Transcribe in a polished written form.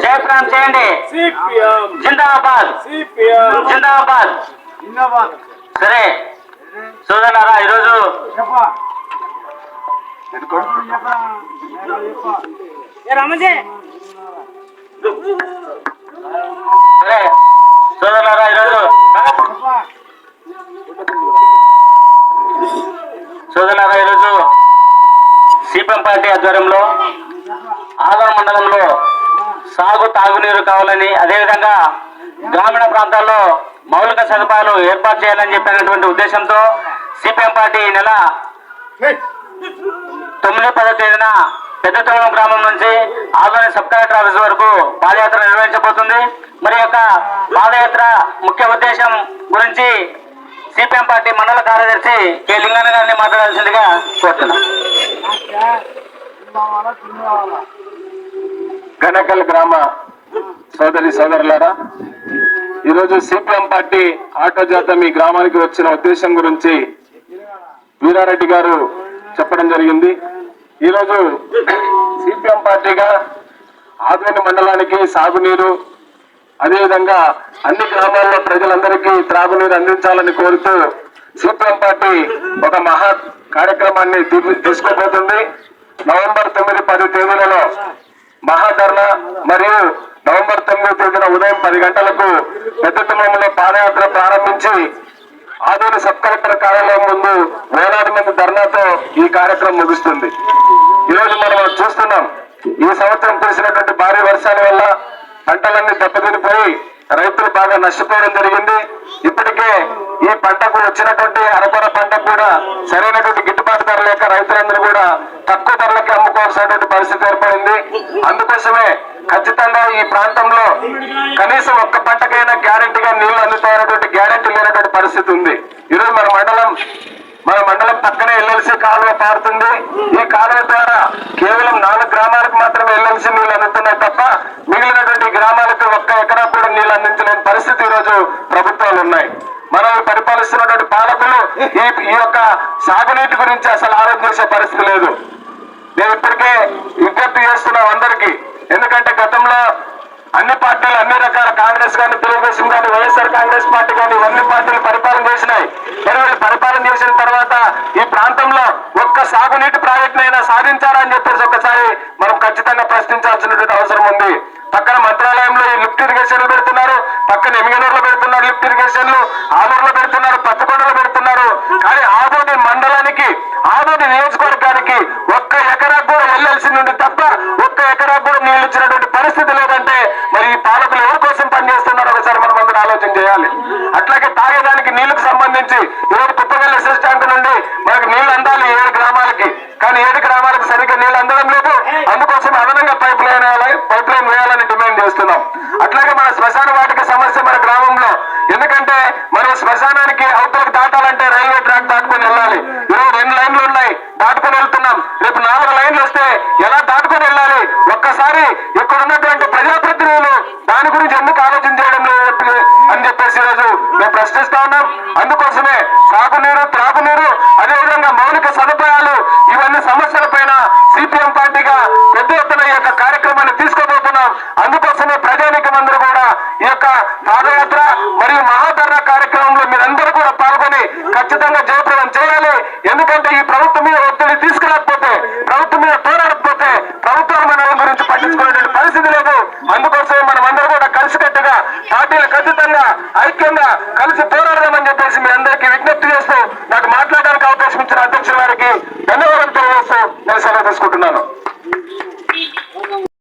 జయప్రదం చేయండి. జిందాబాద్ జిందాబాద్. సరే సోదరులారా, ఈరోజు సరే సోదరులారా, ఈరోజు సిపిఎం పార్టీ ఆధ్వర్యంలో ఆదరణ మండలంలో తాగునీరు కావాలని, అదేవిధంగా గ్రామీణ ప్రాంతాల్లో మౌలిక సదుపాయాలు ఏర్పాటు చేయాలని చెప్పినటువంటి ఉద్దేశంతో సిపిఎం పార్టీ ఈ నెల 9-10 తేదీన పెద్దతోళం గ్రామం నుంచి ఆదోని సబ్ కలెక్టర్ ఆఫీస్ వరకు పాదయాత్ర నిర్వహించబోతుంది. మరి యొక్క పాదయాత్ర ముఖ్య ఉద్దేశం గురించి సిపిఎం పార్టీ మండల కార్యదర్శి కె లింగన్న గారిని మాట్లాడాల్సిందిగా కోరుతున్నాం. గణకల్ గ్రామ సోదరి సోదరులారా, ఈరోజు సిపిఎం పార్టీ ఆటో జాత మీ గ్రామానికి వచ్చిన ఉద్దేశం గురించి వీరారెడ్డి గారు చెప్పడం జరిగింది. ఈరోజు సిపిఎం పార్టీగా ఆదోని మండలానికి సాగునీరు, అదేవిధంగా అన్ని గ్రామాల్లో ప్రజలందరికీ త్రాగునీరు అందించాలని కోరుతూ సిపిఎం పార్టీ ఒక మహా కార్యక్రమాన్ని తీసుకోబోతుంది. నవంబర్ 9-10 తేదీలలో మహాధర్నా మరియు నవంబర్ 9 తేదీన ఉదయం 10 గంటలకు పెద్దతుమ్మంలో పాదయాత్ర ప్రారంభించి ఆదోని సబ్ కలెక్టర్ కార్యాలయం ముందు వేలాది మంది ధర్నాతో ఈ కార్యక్రమం ముగుస్తుంది. ఈరోజు మనం చూస్తున్నాం, ఈ సంవత్సరం కురిసినటువంటి భారీ వర్షాల వల్ల పంటలన్నీ దెబ్బతినిపోయి రైతులు బాగా నష్టపోవడం జరిగింది. ఇప్పటికే ఈ పంటకు వచ్చినటువంటి అరకొర పంటకు కూడా సరైనటువంటి గిట్టుబాటు ధర లేక రైతులందరూ కూడా తక్కువ ధరలకి అమ్ముకోవాల్సినటువంటి పరిస్థితి ఏర్పడింది. అందుకోసమే ఖచ్చితంగా ఈ ప్రాంతంలో కనీసం ఒక్క పంటకైనా గ్యారెంటీగా నీళ్లు అందుతాయనేటువంటి గ్యారెంటీ లేనటువంటి పరిస్థితి ఉంది. ఈరోజు మన మండలం పక్కనే ఎల్ఎల్సి కాలువ పారుతుంది. ఈ కాలువ ద్వారా కేవలం 4 గ్రామాలకు మాత్రమే ఎల్ఎల్సి నీళ్లు అందుతున్నాయి తప్ప మిగిలినటువంటి గ్రామాలకు ఒక్క ఎకరా కూడా నీళ్లు అందించలేని పరిస్థితి ఈరోజు ప్రభుత్వాలు ఉన్నాయి. మనం పరిపాలిస్తున్నటువంటి పాలకులు ఈ యొక్క సాగునీటి గురించి అసలు ఆలోచించే పరిస్థితి లేదు. నేను ఇప్పటికే విజ్ఞప్తి చేస్తున్నాం అందరికీ. ఎందుకంటే గతంలో అన్ని పార్టీలు అన్ని రకాల కాంగ్రెస్ కానీ, తెలుగుదేశం కానీ, వైఎస్ఆర్ కాంగ్రెస్ పార్టీ కానీ ఇవన్నీ పార్టీలు పరిపాలన చేసినాయి. మరి వీళ్ళు పరిపాలన చేసిన తర్వాత ఈ ప్రాంతంలో ఒక్క సాగునీటి ప్రాజెక్టునైనా సాధించారని చెప్పేసి ఒకసారి మనం ఖచ్చితంగా ప్రశ్నించాల్సినటువంటి అవసరం ఉంది. పక్కన మంత్రాలయంలో ఈ లిఫ్ట్ ఇరిగేషన్లు పెడుతున్నారు, పక్కన ఎమిగనూరులో పెడుతున్నారు లిఫ్ట్ ఇరిగేషన్లు, ఆలూరులో పెడుతున్నారు, పత్తికొండలో పెడుతున్నారు. కానీ ఆదోని మండలానికి, ఆదోని నియోజకవర్గానికి ఒక్క ఎకరా కూడా ఎల్ఎల్సి నుండి తప్ప ఒక్క ఎకరా కూడా నీళ్లు ఇచ్చినటువంటి పరిస్థితి లేదంటే మరి ఈ పాలకులు ఎవరి కోసం పనిచేస్తున్నారో ఒకసారి మనం అందరూ ఆలోచన చేయాలి. అట్లాగే తాగేదానికి నీళ్లకు సంబంధించి ఈరోజు కుప్పగల్ ఎస్ఎస్ ట్యాంక్ నుండి మనకు నీళ్లు అందాలి 7 గ్రామాలకి. కానీ 7 గ్రామాలకు సరిగ్గా నీళ్లు అందడం లేదు. అందుకోసం అదనంగా పైప్ లైన్ వేయాలని డిమాండ్ చేస్తున్నాం. అట్లాగే మన శ్మశాన వాటిక సమస్య మన గ్రామంలో. ఎందుకంటే మనం శ్మశానానికి అవతలకు దాటాలంటే రైల్వే ట్రాక్ దాటుకొని వెళ్ళాలి. ఈరోజు 2 లైన్లు ఉన్నాయి, దాటుకొని వెళ్తున్నాం. రేపు 4 లైన్లు వస్తే ఎలా దాటుకొని వెళ్ళాలి? ఒక్కసారి ఇక్కడ ఉన్నటువంటి ప్రజాప్రతినిధులు దాని గురించి ఎందుకు ఆలోచన చేయడం లేదు అని చెప్పేసి ఈరోజు మేము ప్రశ్నిస్తా ఉన్నాం. అందుకోసమే సాగునీరు, త్రాగునీరు, అదేవిధంగా మౌలిక సదుపాయాలు, ఇవన్నీ సమస్యల పైన సిపిఎం పార్టీగా పెద్ద ఎత్తున ఈ యొక్క కార్యక్రమాన్ని తీసుకోబోతున్నాం. అందుకోసమే ప్రజానీకం అందరూ కూడా ఈ యొక్క పాదయాత్ర మరియు మహాధర్నా కార్యక్రమంలో మీరందరూ కూడా పాల్గొని ఖచ్చితంగా జయప్రదం చేయాలి. ఎందుకంటే ఈ ప్రభుత్వం మీద ఒత్తిడి తీసుకురాకపోతే, ప్రభుత్వం మీద పోరాడకపోతే ప్రభుత్వాలు మన గురించి పట్టించుకునేటువంటి పరిస్థితి లేదు. అందుకోసమే మనం అందరూ కూడా కలిసికట్టుగా పార్టీలు ఖచ్చితంగా ఐక్యంగా కలిసి